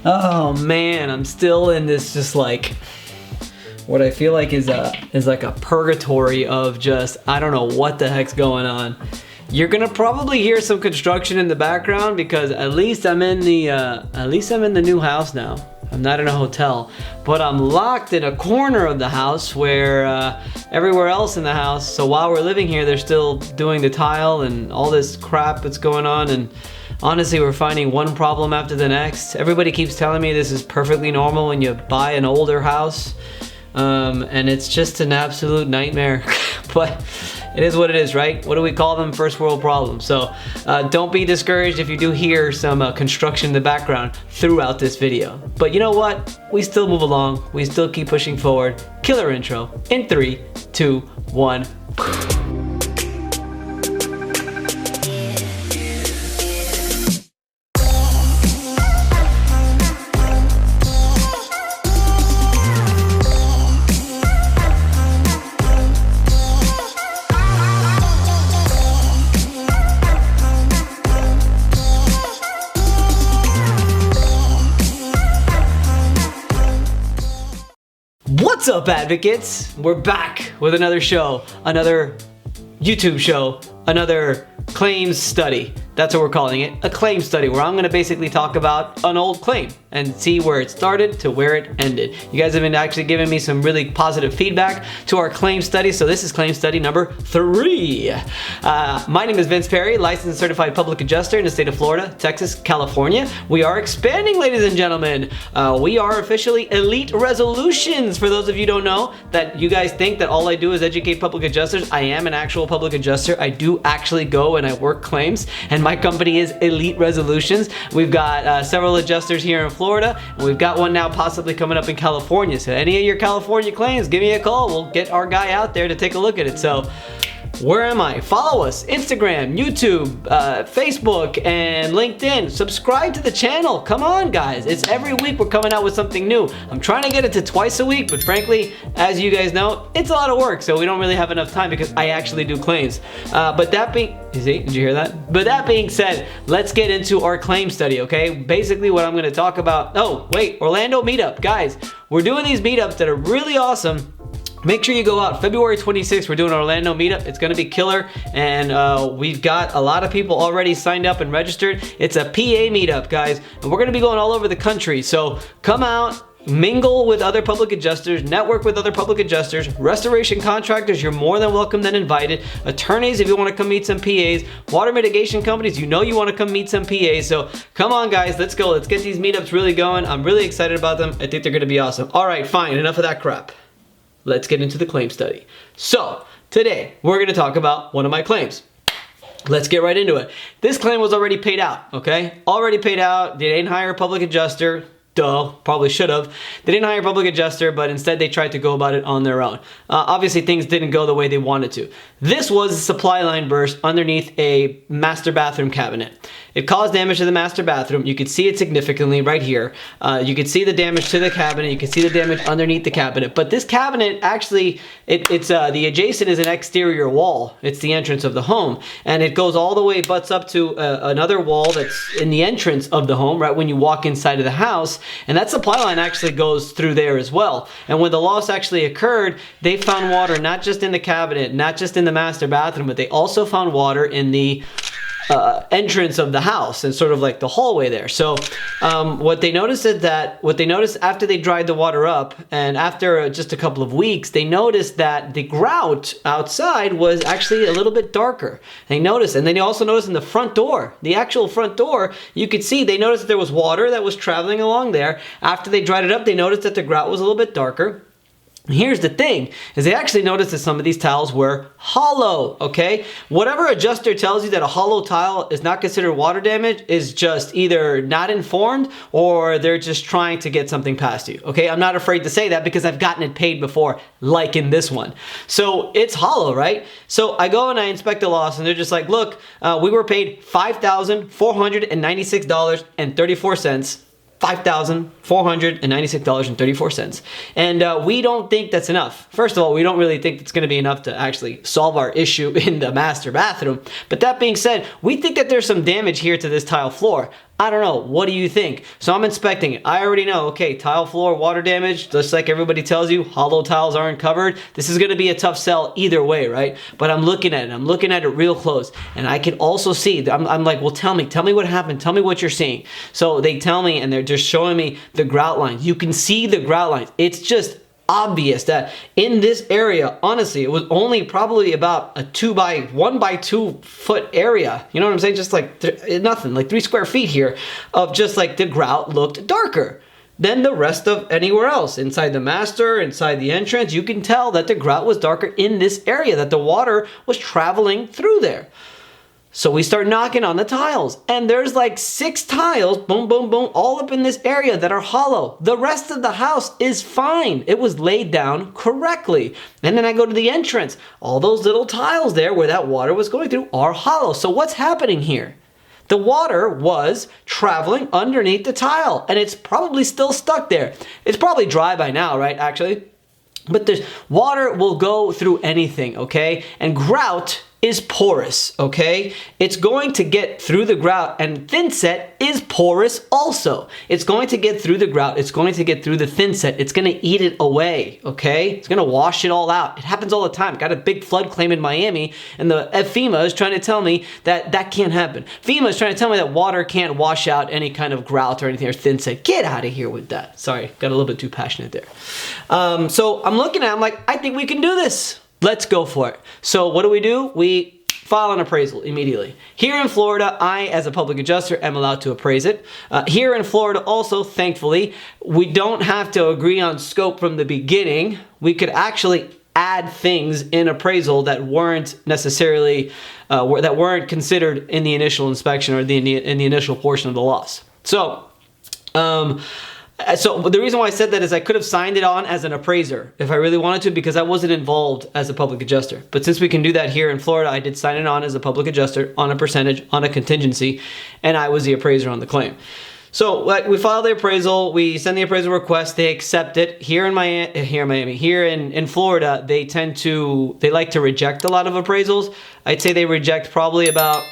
Oh man, I'm still in this just like what I feel like is like a purgatory of just I don't know what the heck's going on. You're gonna probably hear some construction in the background because at least I'm in the new house now. I'm not in a hotel, but I'm locked in a corner of the house where everywhere else in the house. So while we're living here, they're still doing the tile and all this crap that's going on. And honestly, we're finding one problem after the next. Everybody keeps telling me this is perfectly normal when you buy an older house. And it's just an absolute nightmare. But it is what it is, right? What do we call them? First world problems. So don't be discouraged if you do hear some construction in the background throughout this video. But you know what? We still move along. We still keep pushing forward. Killer intro in 3, 2, 1. What's up, advocates? We're back with another show, another YouTube show, another claims study. That's what we're calling it, a claim study, where I'm gonna basically talk about an old claim and see where it started to where it ended. You guys have been actually giving me some really positive feedback to our claim study, so this is claim study number 3. My name is Vince Perri, licensed and certified public adjuster in the state of Florida, Texas, California. We are expanding, ladies and gentlemen. We are officially Elite Resolutions. For those of you who don't know, that you guys think that all I do is educate public adjusters, I am an actual public adjuster. I do actually go and I work claims, and my company is Elite Resolutions. We've got several adjusters here in Florida, and we've got one now possibly coming up in California. So any of your California claims, give me a call. We'll get our guy out there to take a look at it. So where am I? Follow us, Instagram, YouTube, Facebook, and LinkedIn. Subscribe to the channel. Come on, guys. It's every week we're coming out with something new. I'm trying to get it to twice a week, but frankly, as you guys know, it's a lot of work, so we don't really have enough time because I actually do claims. But that being, did you hear that? But that being said, let's get into our claim study, okay? Basically what I'm gonna talk about, oh, wait, Orlando meetup. Guys, we're doing these meetups that are really awesome. Make sure you go out. February 26th, we're doing an Orlando meetup. It's gonna be killer, and we've got a lot of people already signed up and registered. It's a PA meetup, guys, and we're gonna be going all over the country. So come out, mingle with other public adjusters, network with other public adjusters, restoration contractors, you're more than welcome and invited, attorneys if you wanna come meet some PAs, water mitigation companies, you know you wanna come meet some PAs, so come on guys, let's go, let's get these meetups really going. I'm really excited about them. I think they're gonna be awesome. All right, fine, enough of that crap. Let's get into the claim study. So today we're gonna talk about one of my claims. Let's get right into it. This claim was already paid out, okay? Already paid out, they didn't hire a public adjuster. Duh, probably should have. They didn't hire a public adjuster, but instead they tried to go about it on their own. Obviously things didn't go the way they wanted to. This was a supply line burst underneath a master bathroom cabinet. It caused damage to the master bathroom. You could see it significantly right here. You could see the damage to the cabinet. You could see the damage underneath the cabinet. But this cabinet actually, the adjacent is an exterior wall. It's the entrance of the home. And it goes all the way, butts up to another wall that's in the entrance of the home, right when you walk inside of the house. And that supply line actually goes through there as well. And when the loss actually occurred, they found water not just in the cabinet, not just in the master bathroom, but they also found water in the entrance of the house and sort of like the hallway there. So what they noticed after they dried the water up and after just a couple of weeks, they noticed that the grout outside was actually a little bit darker. They noticed, and then they also noticed in the front door, the actual front door, you could see, they noticed that there was water that was traveling along there. After they dried it up, they noticed that the grout was a little bit darker. Here's the thing, is they actually noticed that some of these tiles were hollow, okay? Whatever adjuster tells you that a hollow tile is not considered water damage is just either not informed or they're just trying to get something past you, okay? I'm not afraid to say that because I've gotten it paid before, like in this one. So it's hollow, right? So I go and I inspect the loss and they're just like, look, we were paid $5,496.34. $5,496.34. And we don't think that's enough. First of all, we don't really think it's gonna be enough to actually solve our issue in the master bathroom. But that being said, we think that there's some damage here to this tile floor. I don't know. What do you think? So I'm inspecting it. I already know, okay, tile floor, water damage, just like everybody tells you, hollow tiles aren't covered. This is going to be a tough sell either way, right? But I'm looking at it. I'm looking at it real close. And I can also see, I'm like, well, tell me what happened. Tell me what you're seeing. So they tell me, and they're just showing me the grout lines. You can see the grout lines. It's just obvious that in this area, honestly, it was only probably about a 1 by 2 foot area. You know what I'm saying? Just like nothing, like 3 square feet here of just like the grout looked darker than the rest of anywhere else. Inside the master, inside the entrance, you can tell that the grout was darker in this area, that the water was traveling through there. So we start knocking on the tiles, and there's like 6 tiles, boom, boom, boom, all up in this area that are hollow. The rest of the house is fine. It was laid down correctly. And then I go to the entrance. All those little tiles there where that water was going through are hollow. So what's happening here? The water was traveling underneath the tile, and it's probably still stuck there. It's probably dry by now, right, actually? But the water will go through anything, okay? And grout is porous, okay? It's going to get through the grout, and thin set is porous also. It's going to get through the grout. It's going to get through the thin set. It's going to eat it away, okay? It's going to wash it all out. It happens all the time. Got a big flood claim in Miami, and the FEMA is trying to tell me that that can't happen. FEMA is trying to tell me that water can't wash out any kind of grout or anything or thin set. Get out of here with that. Sorry, got a little bit too passionate there. So I'm looking at it, I'm like, I think we can do this. Let's go for it. So what do? We file an appraisal immediately. Here in Florida, I, as a public adjuster, am allowed to appraise it. Here in Florida also, thankfully, we don't have to agree on scope from the beginning. We could actually add things in appraisal that weren't necessarily, that weren't considered in the initial inspection or in the initial portion of the loss. So the reason why I said that is I could have signed it on as an appraiser if I really wanted to, because I wasn't involved as a public adjuster. But since we can do that here in Florida, I did sign it on as a public adjuster on a percentage, on a contingency, and I was the appraiser on the claim. So we file the appraisal, we send the appraisal request, they accept it. Here in Miami, here in Florida, they like to reject a lot of appraisals. I'd say they reject probably about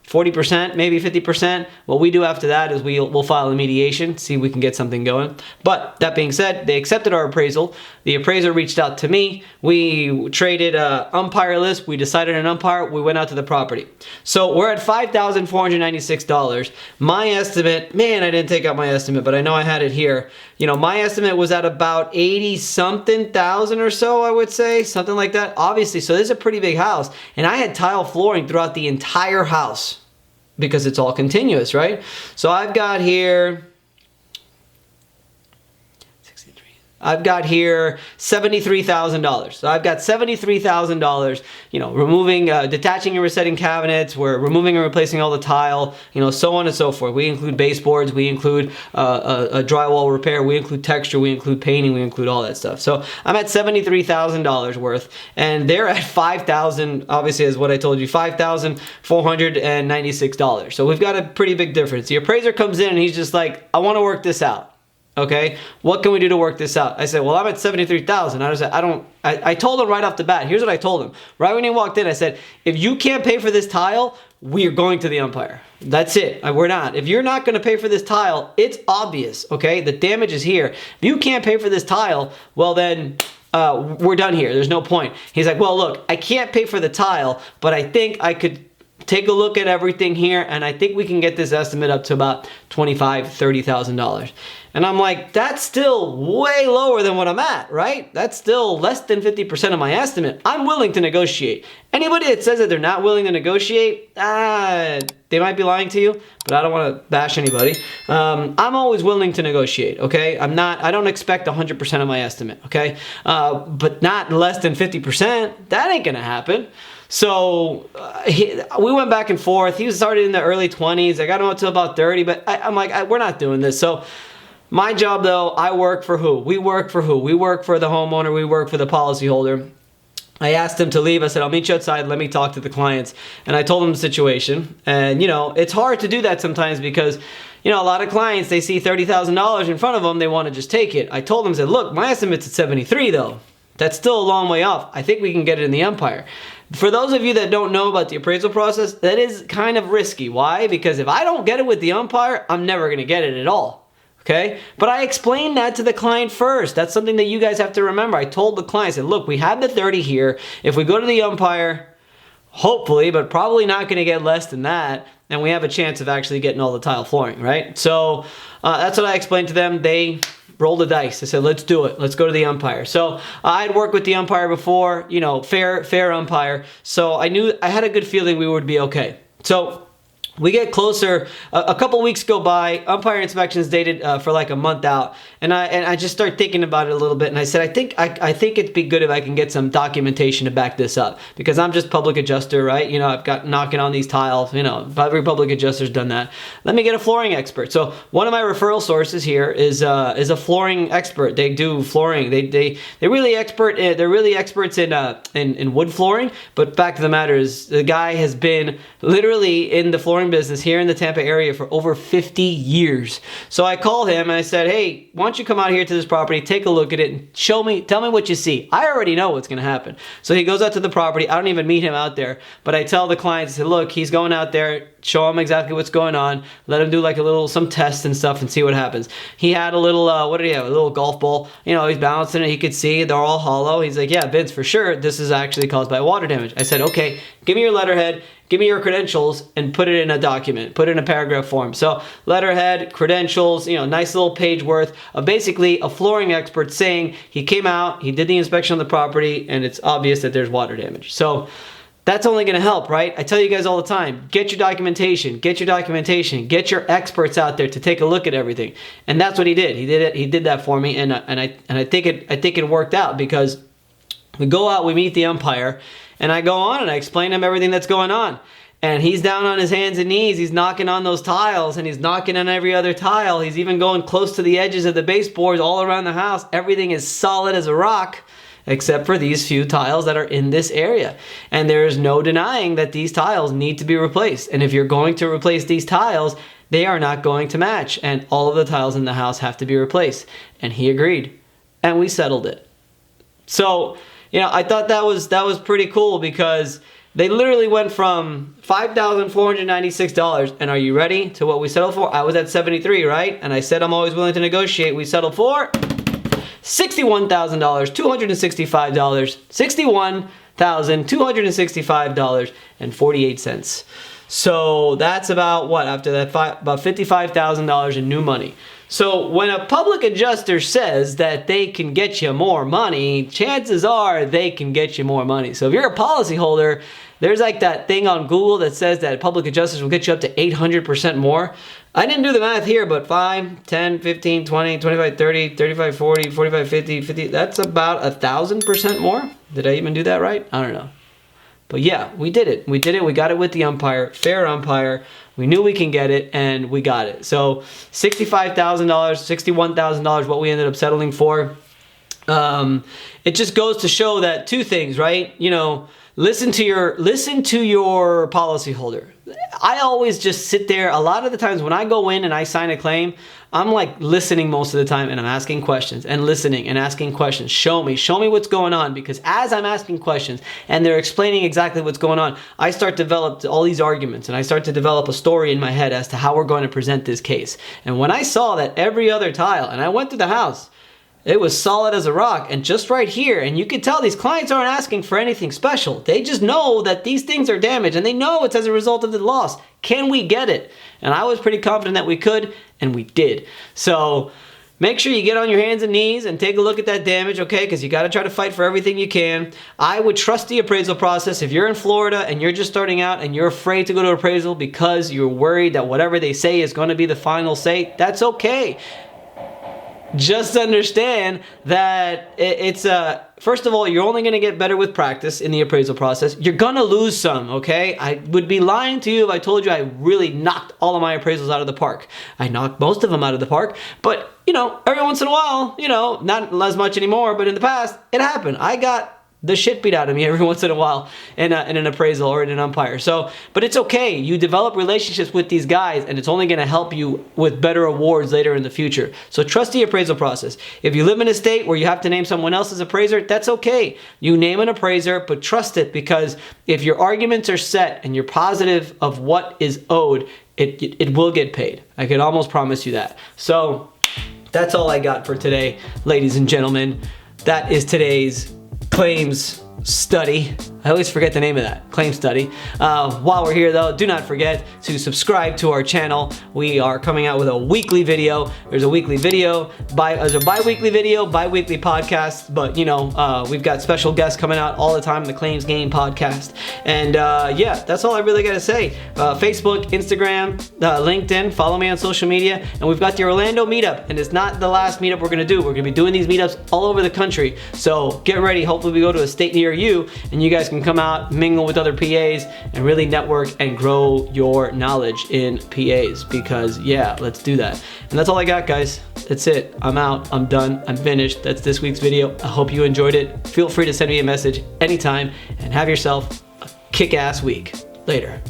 40%, maybe 50%. What we do after that is we'll file a mediation, see if we can get something going. But that being said, they accepted our appraisal. The appraiser reached out to me. We traded an umpire list. We decided an umpire. We went out to the property. So we're at $5,496. My estimate, man, I didn't take out my estimate, but I know I had it here. You know, my estimate was at about 80-something thousand or so, I would say, something like that. Obviously, so this is a pretty big house. And I had tile flooring throughout the entire house, because it's all continuous, right? So I've got here $73,000. So I've got $73,000, you know, removing, detaching and resetting cabinets, we're removing and replacing all the tile, you know, so on and so forth. We include baseboards, we include a drywall repair, we include texture, we include painting, we include all that stuff. So I'm at $73,000 worth, and they're at $5,000, obviously, is what I told you, $5,496. So we've got a pretty big difference. The appraiser comes in and he's just like, I want to work this out. Okay, what can we do to work this out? I said, well, I'm at $73,000. I told him right off the bat. Here's what I told him. Right when he walked in, I said, if you can't pay for this tile, we're going to the umpire. That's it. We're not. If you're not going to pay for this tile, it's obvious, okay? The damage is here. If you can't pay for this tile, well then, we're done here. There's no point. He's like, well, look, I can't pay for the tile, but I think I could take a look at everything here, and I think we can get this estimate up to about $25,000, $30,000. And I'm like, that's still way lower than what I'm at, right? That's still less than 50% of my estimate. I'm willing to negotiate. Anybody that says that they're not willing to negotiate, they might be lying to you, but I don't want to bash anybody. I'm always willing to negotiate, okay? I don't expect 100% of my estimate, okay? But not less than 50%. That ain't gonna happen. So we went back and forth. He started in the early 20s. I got him up to about 30, but I'm like, we're not doing this. So my job, though, I work for who? We work for who? We work for the homeowner. We work for the policyholder. I asked him to leave. I said, I'll meet you outside. Let me talk to the clients. And I told him the situation. And, you know, it's hard to do that sometimes because, you know, a lot of clients, they see $30,000 in front of them. They want to just take it. I told him, I said, look, my estimate's at 73, though. That's still a long way off. I think we can get it in the umpire. For those of you that don't know about the appraisal process, that is kind of risky. Why? Because if I don't get it with the umpire, I'm never going to get it at all. Okay? But I explained that to the client first. That's something that you guys have to remember. I told the client, I said, look, we have the 30 here. If we go to the umpire, hopefully, but probably not going to get less than that, and we have a chance of actually getting all the tile flooring, right? So that's what I explained to them. They roll the dice. I said, let's do it. Let's go to the umpire. So I'd worked with the umpire before, you know, fair umpire. So I knew, I had a good feeling we would be okay. So we get closer, a couple weeks go by, umpire inspections dated for like a month out, and I just start thinking about it a little bit, and I said, I think it'd be good if I can get some documentation to back this up, because I'm just public adjuster, right? You know, I've got knocking on these tiles, you know, every public adjuster's done that. Let me get a flooring expert. So one of my referral sources here is a flooring expert. They do flooring. They're really experts in wood flooring, but fact of the matter is the guy has been literally in the flooring business here in the Tampa area for over 50 years. So I called him and I said, hey, why don't you come out here to this property, take a look at it, and tell me what you see. I already know what's going to happen. So he goes out to the property. I don't even meet him out there, but I tell the client, I said, look, he's going out there, show him exactly what's going on, let him do like some tests and stuff and see what happens. He had a little, what did he have? A little golf ball. You know, he's balancing it. He could see they're all hollow. He's like, yeah, Vince, for sure, this is actually caused by water damage. I said, okay, give me your letterhead, give me your credentials, and put it in a document, put it in a paragraph form. So letterhead, credentials, you know, nice little page worth of basically a flooring expert saying he came out, he did the inspection on the property, and it's obvious that there's water damage. So that's only going to help, right? I tell you guys all the time, get your documentation, get your experts out there to take a look at everything. And that's what he did. He did that for me, and I think it worked out, because we go out, we meet the umpire, and I go on and I explain to him everything that's going on. And he's down on his hands and knees. He's knocking on those tiles, and he's knocking on every other tile. He's even going close to the edges of the baseboards all around the house. Everything is solid as a rock, except for these few tiles that are in this area. And there is no denying that these tiles need to be replaced. And if you're going to replace these tiles, they are not going to match. And all of the tiles in the house have to be replaced. And he agreed. And we settled it. So, you know, I thought that was pretty cool, because they literally went from $5,496, and are you ready, to what we settled for? I was at 73, right? And I said I'm always willing to negotiate. We settled for $61,265, $61,265.48. So that's about what, after that, about $55,000 in new money. So when a public adjuster says that they can get you more money, chances are they can get you more money. So if you're a policyholder, there's like that thing on Google that says that public adjusters will get you up to 800% more. I didn't do the math here, but 5, 10, 15, 20, 25, 30, 35, 40, 45, 50, 50, that's about 1,000% more. Did I even do that right? I don't know. But yeah, we did it. We got it with the umpire, fair umpire. We knew we can get it, and we got it. So $65,000, $61,000, what we ended up settling for. It just goes to show that two things, right? You know, listen to your policyholder. I always just sit there. A lot of the times when I go in and I sign a claim, I'm like listening most of the time, and I'm asking questions and listening and asking questions. Show me what's going on, because as I'm asking questions and they're explaining exactly what's going on, I start to develop all these arguments, and I start to develop a story in my head as to how we're going to present this case. And when I saw that every other tile, and I went through the house, it was solid as a rock, and just right here, and you can tell these clients aren't asking for anything special. They just know that these things are damaged, and they know it's as a result of the loss. Can we get it? And I was pretty confident that we could, and we did. So make sure you get on your hands and knees and take a look at that damage, okay? Because you got to try to fight for everything you can. I would trust the appraisal process. If you're in Florida and you're just starting out and you're afraid to go to appraisal because you're worried that whatever they say is going to be the final say, that's okay. Just understand that it's first of all, you're only going to get better with practice in the appraisal process. You're going to lose some, okay? I would be lying to you if I told you I really knocked all of my appraisals out of the park. I knocked most of them out of the park, but, you know, every once in a while, you know, not as much anymore, but in the past, it happened. I got the shit beat out of me every once in a while in an appraisal or in an umpire. So, but it's okay. You develop relationships with these guys, and it's only going to help you with better awards later in the future. So trust the appraisal process. If you live in a state where you have to name someone else as appraiser, that's okay. You name an appraiser, but trust it, because if your arguments are set and you're positive of what is owed, it will get paid. I can almost promise you that. So that's all I got for today, ladies and gentlemen. That is today's claims study. I always forget the name of that, claim study. While we're here though, do not forget to subscribe to our channel. We are coming out with a weekly video. There's a weekly video, there's a bi-weekly video, bi-weekly podcast, but you know, we've got special guests coming out all the time in the Claims Game podcast. And yeah, that's all I really gotta say. Facebook, Instagram, LinkedIn, follow me on social media. And we've got the Orlando meetup, and it's not the last meetup we're gonna do. We're gonna be doing these meetups all over the country. So get ready. Hopefully we go to a state near you, and you guys can come out, mingle with other PAs, and really network and grow your knowledge in PAs, because yeah, let's do that. And that's all I got, guys. That's it. I'm out. I'm done. I'm finished. That's this week's video. I hope you enjoyed it. Feel free to send me a message anytime, and have yourself a kick-ass week. Later.